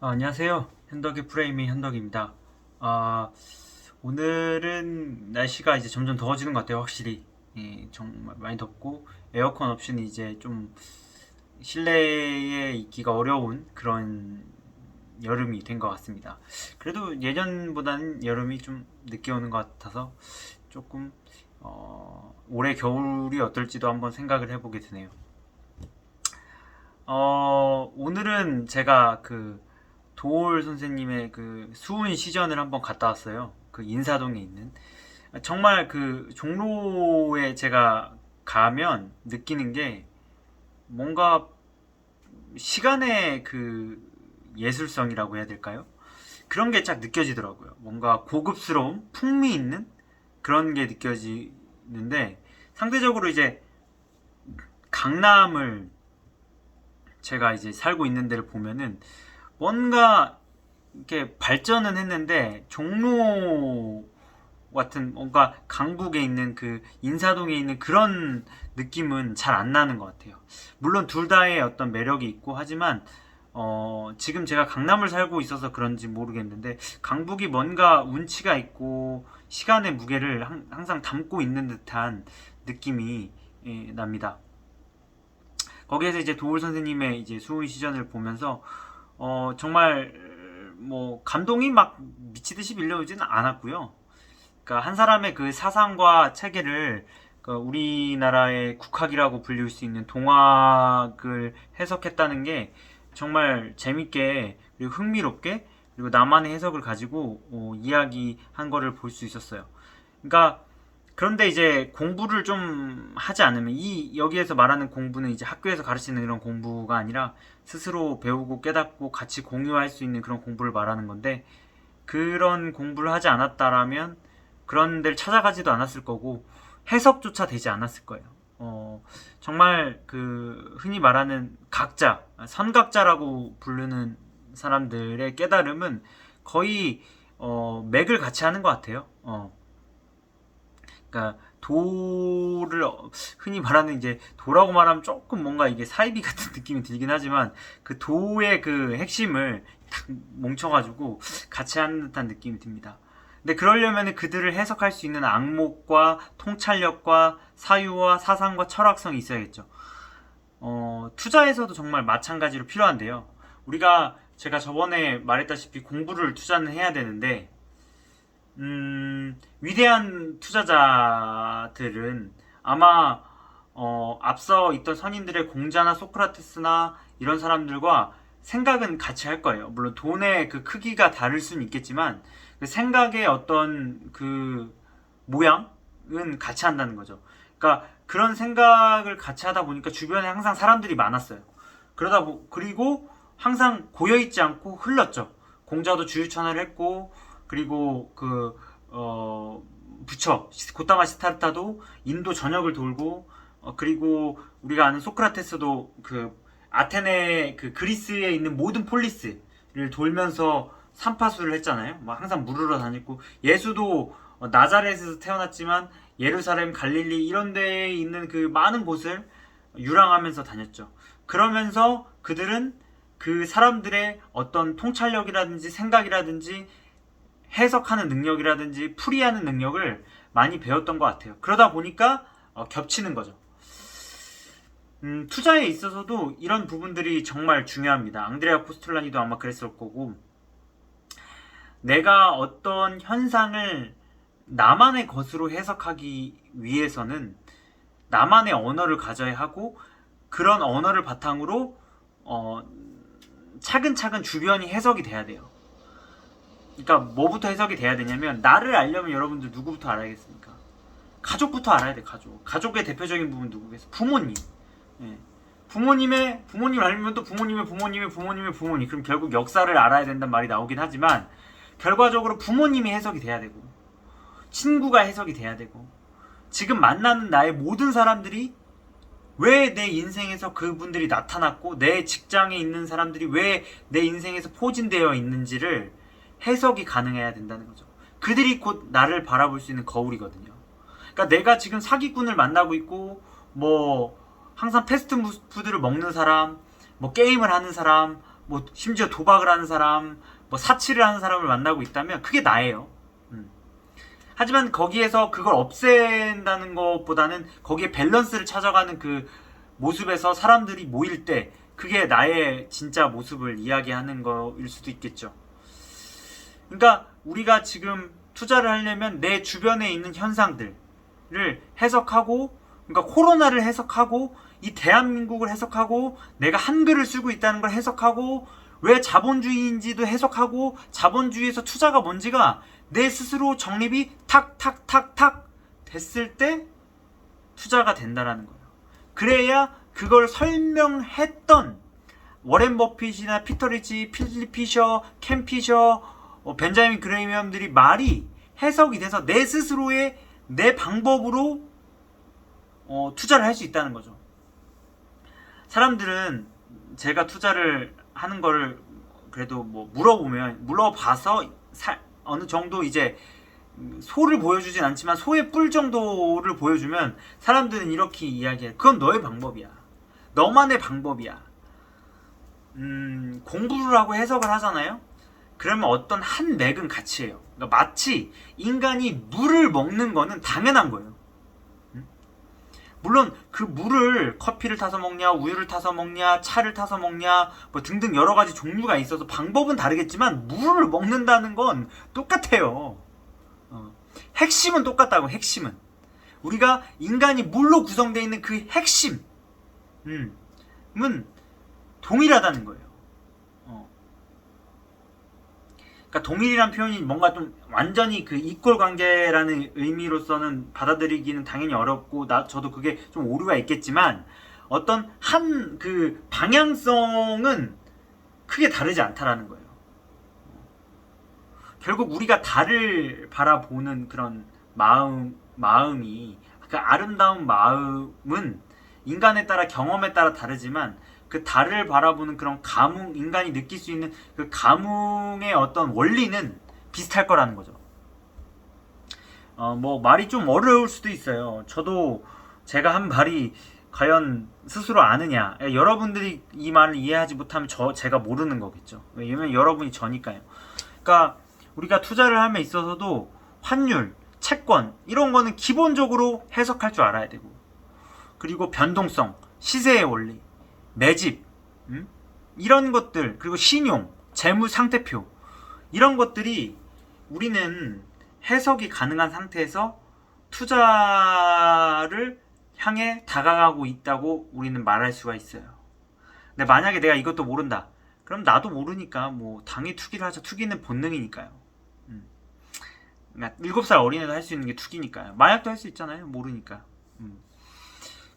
안녕하세요. 현덕의 프레임의 현덕입니다. 아, 오늘은 날씨가 이제 점점 더워지는 것 같아요, 확실히. 예, 정말 많이 덥고, 에어컨 없이는 이제 좀 실내에 있기가 어려운 그런 여름이 된 것 같습니다. 그래도 예전보다는 여름이 좀 늦게 오는 것 같아서 조금, 올해 겨울이 어떨지도 한번 생각을 해보게 되네요. 오늘은 제가 그 도올 선생님의 그 수훈 시전을 한번 갔다 왔어요. 그 인사동에 있는. 정말 그 종로에 제가 가면 느끼는 게 뭔가 시간의 그 예술성이라고 해야 될까요? 그런 게 쫙 느껴지더라고요. 뭔가 고급스러움, 풍미 있는 그런 게 느껴지는데 상대적으로 이제 강남을 제가 이제 살고 있는 데를 보면은 뭔가 이렇게 발전은 했는데 종로 같은 뭔가 강북에 있는 그 인사동에 있는 그런 느낌은 잘 안 나는 것 같아요. 물론 둘 다의 어떤 매력이 있고 하지만 지금 제가 강남을 살고 있어서 그런지 모르겠는데 강북이 뭔가 운치가 있고 시간의 무게를 항상 담고 있는 듯한 느낌이 납니다. 거기에서 이제 도울 선생님의 이제 수훈 시전을 보면서 정말 뭐 감동이 막 미치듯이 밀려오지는 않았고요. 그러니까 한 사람의 그 사상과 체계를 그 우리나라의 국학이라고 불릴 수 있는 동학을 해석했다는 게 정말 재밌게 그리고 흥미롭게 그리고 나만의 해석을 가지고 이야기한 거를 볼 수 있었어요. 그러니까 그런데 이제 공부를 좀 하지 않으면 이 여기에서 말하는 공부는 이제 학교에서 가르치는 이런 공부가 아니라 스스로 배우고 깨닫고 같이 공유할 수 있는 그런 공부를 말하는 건데 그런 공부를 하지 않았다라면 그런 데를 찾아가지도 않았을 거고 해석조차 되지 않았을 거예요. 정말 그 흔히 말하는 각자, 선각자라고 부르는 사람들의 깨달음은 거의 맥을 같이 하는 것 같아요. 그러니까 도를 흔히 말하는 이제 도라고 말하면 조금 뭔가 이게 사이비 같은 느낌이 들긴 하지만 그 도의 그 핵심을 딱 뭉쳐가지고 같이 하는 듯한 느낌이 듭니다. 근데 그러려면 그들을 해석할 수 있는 앙목과 통찰력과 사유와 사상과 철학성이 있어야겠죠. 투자에서도 정말 마찬가지로 필요한데요. 우리가 제가 저번에 말했다시피 공부를 투자는 해야 되는데 위대한 투자자들은 아마 앞서 있던 선인들의 공자나 소크라테스나 이런 사람들과 생각은 같이 할 거예요. 물론 돈의 그 크기가 다를 수는 있겠지만 그 생각의 어떤 그 모양은 같이 한다는 거죠. 그러니까 그런 생각을 같이 하다 보니까 주변에 항상 사람들이 많았어요. 그리고 항상 고여 있지 않고 흘렀죠. 공자도 주유천을 했고 그리고 그 부처 고타마 시타르타도 인도 전역을 돌고 그리고 우리가 아는 소크라테스도 그 아테네 그 그리스에 있는 모든 폴리스를 돌면서 삼파수를 했잖아요. 막 항상 물으러 다녔고 예수도 나자렛에서 태어났지만 예루살렘, 갈릴리 이런 데에 있는 그 많은 곳을 유랑하면서 다녔죠. 그러면서 그들은 그 사람들의 어떤 통찰력이라든지 생각이라든지 해석하는 능력이라든지 풀이하는 능력을 많이 배웠던 것 같아요. 그러다 보니까 겹치는 거죠. 투자에 있어서도 이런 부분들이 정말 중요합니다. 앙드레아 코스툴라니도 아마 그랬을 거고 내가 어떤 현상을 나만의 것으로 해석하기 위해서는 나만의 언어를 가져야 하고 그런 언어를 바탕으로 차근차근 주변이 해석이 돼야 돼요. 그러니까 뭐부터 해석이 돼야 되냐면 나를 알려면 여러분들 누구부터 알아야겠습니까? 가족부터 알아야 돼. 가족의 대표적인 부분 누구겠어? 부모님. 예. 부모님을 알면 또 부모님의 부모님. 그럼 결국 역사를 알아야 된다는 말이 나오긴 하지만 결과적으로 부모님이 해석이 돼야 되고 친구가 해석이 돼야 되고 지금 만나는 나의 모든 사람들이 왜 내 인생에서 그분들이 나타났고 내 직장에 있는 사람들이 왜 내 인생에서 포진되어 있는지를 해석이 가능해야 된다는 거죠. 그들이 곧 나를 바라볼 수 있는 거울이거든요. 그러니까 내가 지금 사기꾼을 만나고 있고 뭐 항상 패스트푸드를 먹는 사람, 뭐 게임을 하는 사람, 뭐 심지어 도박을 하는 사람, 뭐 사치를 하는 사람을 만나고 있다면 그게 나예요. 하지만 거기에서 그걸 없앤다는 것보다는 거기에 밸런스를 찾아가는 그 모습에서 사람들이 모일 때 그게 나의 진짜 모습을 이야기하는 거일 수도 있겠죠. 그러니까 우리가 지금 투자를 하려면 내 주변에 있는 현상들을 해석하고, 그러니까 코로나를 해석하고, 이 대한민국을 해석하고, 내가 한글을 쓰고 있다는 걸 해석하고, 왜 자본주의인지도 해석하고, 자본주의에서 투자가 뭔지가 내 스스로 정립이 탁탁탁탁 됐을 때 투자가 된다라는 거예요. 그래야 그걸 설명했던 워렌 버핏이나 피터 리치, 필립 피셔, 캠 피셔, 벤자민 그레이엄들이 말이 해석이 돼서 내 스스로의 내 방법으로 투자를 할 수 있다는 거죠. 사람들은 제가 투자를 하는 거를 그래도 뭐 물어봐서 어느 정도 이제 소를 보여주진 않지만 소의 뿔 정도를 보여주면 사람들은 이렇게 이야기해. 그건 너의 방법이야. 너만의 방법이야. 공부를 하고 해석을 하잖아요. 그러면 어떤 한 맥은 같이 해요. 그러니까 마치 인간이 물을 먹는 거는 당연한 거예요. 물론 그 물을 커피를 타서 먹냐, 우유를 타서 먹냐, 차를 타서 먹냐, 뭐 등등 여러 가지 종류가 있어서 방법은 다르겠지만 물을 먹는다는 건 똑같아요. 핵심은 똑같다고. 핵심은 우리가 인간이 물로 구성되어 있는 그 핵심은 동일하다는 거예요. 그러니까 동일이란 표현이 뭔가 좀 완전히 그 이퀄 관계라는 의미로서는 받아들이기는 당연히 어렵고 저도 그게 좀 오류가 있겠지만 어떤 한 그 방향성은 크게 다르지 않다라는 거예요. 결국 우리가 달을 바라보는 그런 마음이 그 아름다운 마음은 인간에 따라 경험에 따라 다르지만 그 달을 바라보는 그런 감흥, 인간이 느낄 수 있는 그 감흥의 어떤 원리는 비슷할 거라는 거죠. 뭐 말이 좀 어려울 수도 있어요. 저도 제가 한 말이 과연 스스로 아느냐. 여러분들이 이 말을 이해하지 못하면 제가 모르는 거겠죠. 왜냐면 여러분이 저니까요. 그러니까 우리가 투자를 함에 있어서도 환율, 채권 이런 거는 기본적으로 해석할 줄 알아야 되고, 그리고 변동성, 시세의 원리, 매집, 이런 것들, 그리고 신용, 재무 상태표 이런 것들이 우리는 해석이 가능한 상태에서 투자를 향해 다가가고 있다고 우리는 말할 수가 있어요. 근데 만약에 내가 이것도 모른다, 그럼 나도 모르니까 뭐 당연히 투기를 하자. 투기는 본능이니까요. 그러니까 7살 어린애도 할 수 있는 게 투기니까요. 마약도 할 수 있잖아요. 모르니까.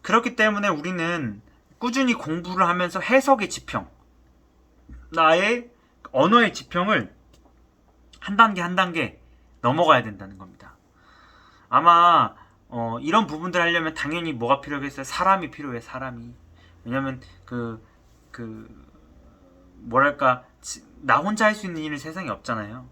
그렇기 때문에 우리는 꾸준히 공부를 하면서 해석의 지평, 나의 언어의 지평을 한 단계 한 단계 넘어가야 된다는 겁니다. 아마 이런 부분들 하려면 당연히 뭐가 필요하겠어요? 사람이 필요해. 사람이. 왜냐면 뭐랄까, 나 혼자 할 수 있는 일은 세상에 없잖아요.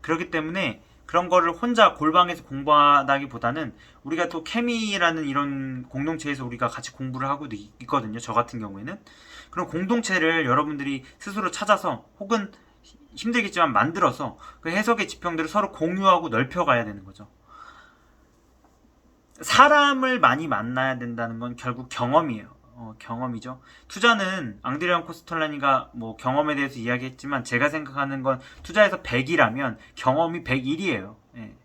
그렇기 때문에 그런 거를 혼자 골방에서 공부하다기보다는 우리가 또 케미라는 이런 공동체에서 우리가 같이 공부를 하고 있거든요. 저 같은 경우에는. 그런 공동체를 여러분들이 스스로 찾아서 혹은 힘들겠지만 만들어서 그 해석의 지평들을 서로 공유하고 넓혀가야 되는 거죠. 사람을 많이 만나야 된다는 건 결국 경험이에요. 경험이죠. 투자는 앙드레안 코스톨라니가 뭐 경험에 대해서 이야기했지만 제가 생각하는 건 투자에서 100이라면 경험이 101이에요. 예.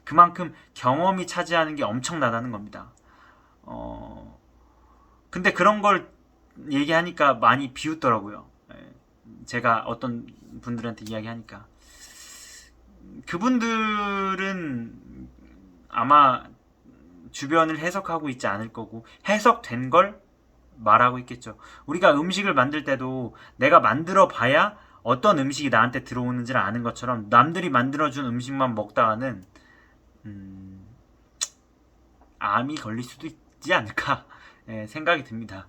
그만큼 경험이 차지하는 게 엄청나다는 겁니다. 근데 그런 걸 얘기하니까 많이 비웃더라고요. 예. 제가 어떤 분들한테 이야기하니까 그분들은 아마 주변을 해석하고 있지 않을 거고 해석된 걸 말하고 있겠죠. 우리가 음식을 만들 때도 내가 만들어 봐야 어떤 음식이 나한테 들어오는지를 아는 것처럼 남들이 만들어준 음식만 먹다가는 암이 걸릴 수도 있지 않을까 생각이 듭니다.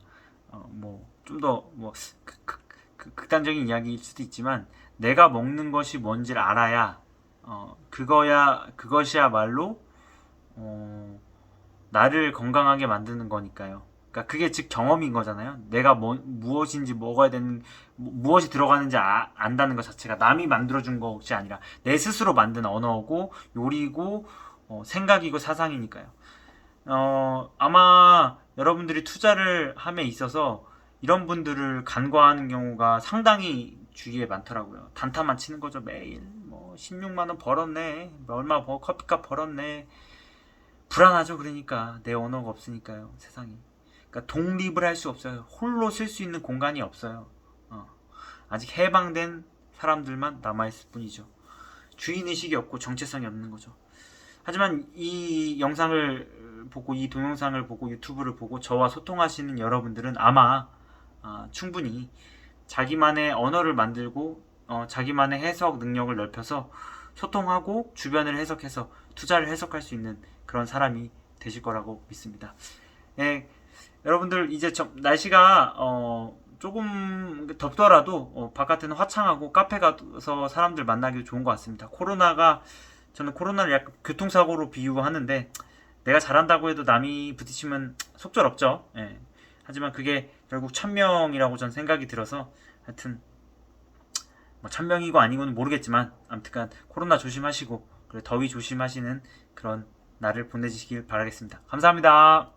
뭐 좀 더 뭐 극단적인 이야기일 수도 있지만 내가 먹는 것이 뭔지를 알아야 그것이야말로 나를 건강하게 만드는 거니까요. 그러니까 그게 즉 경험인 거잖아요. 내가 무엇인지 먹어야 되는 무엇이 들어가는지 안다는 것 자체가 남이 만들어준 것이 아니라 내 스스로 만든 언어고 요리고 생각이고 사상이니까요. 아마 여러분들이 투자를 함에 있어서 이런 분들을 간과하는 경우가 상당히 주위에 많더라고요. 단타만 치는 거죠. 매일 뭐 16만 원 벌었네. 얼마 커피값 벌었네. 불안하죠. 그러니까 내 언어가 없으니까요. 세상에. 그러니까 독립을 할 수 없어요. 홀로 쓸 수 있는 공간이 없어요. 아직 해방된 사람들만 남아있을 뿐이죠. 주인의식이 없고 정체성이 없는 거죠. 하지만 이 영상을 보고 이 동영상을 보고 유튜브를 보고 저와 소통하시는 여러분들은 아마 충분히 자기만의 언어를 만들고 자기만의 해석 능력을 넓혀서 소통하고 주변을 해석해서 투자를 해석할 수 있는 그런 사람이 되실 거라고 믿습니다. 예, 여러분들 이제 날씨가 조금 덥더라도 바깥에는 화창하고 카페 가서 사람들 만나기 좋은 것 같습니다. 저는 코로나를 약간 교통사고로 비유하는데 내가 잘한다고 해도 남이 부딪히면 속절없죠. 예. 하지만 그게 결국 천명이라고 전 생각이 들어서 하여튼 뭐 천명이고 아니고는 모르겠지만 아무튼 코로나 조심하시고 그리고 더위 조심하시는 그런 날을 보내주시길 바라겠습니다. 감사합니다.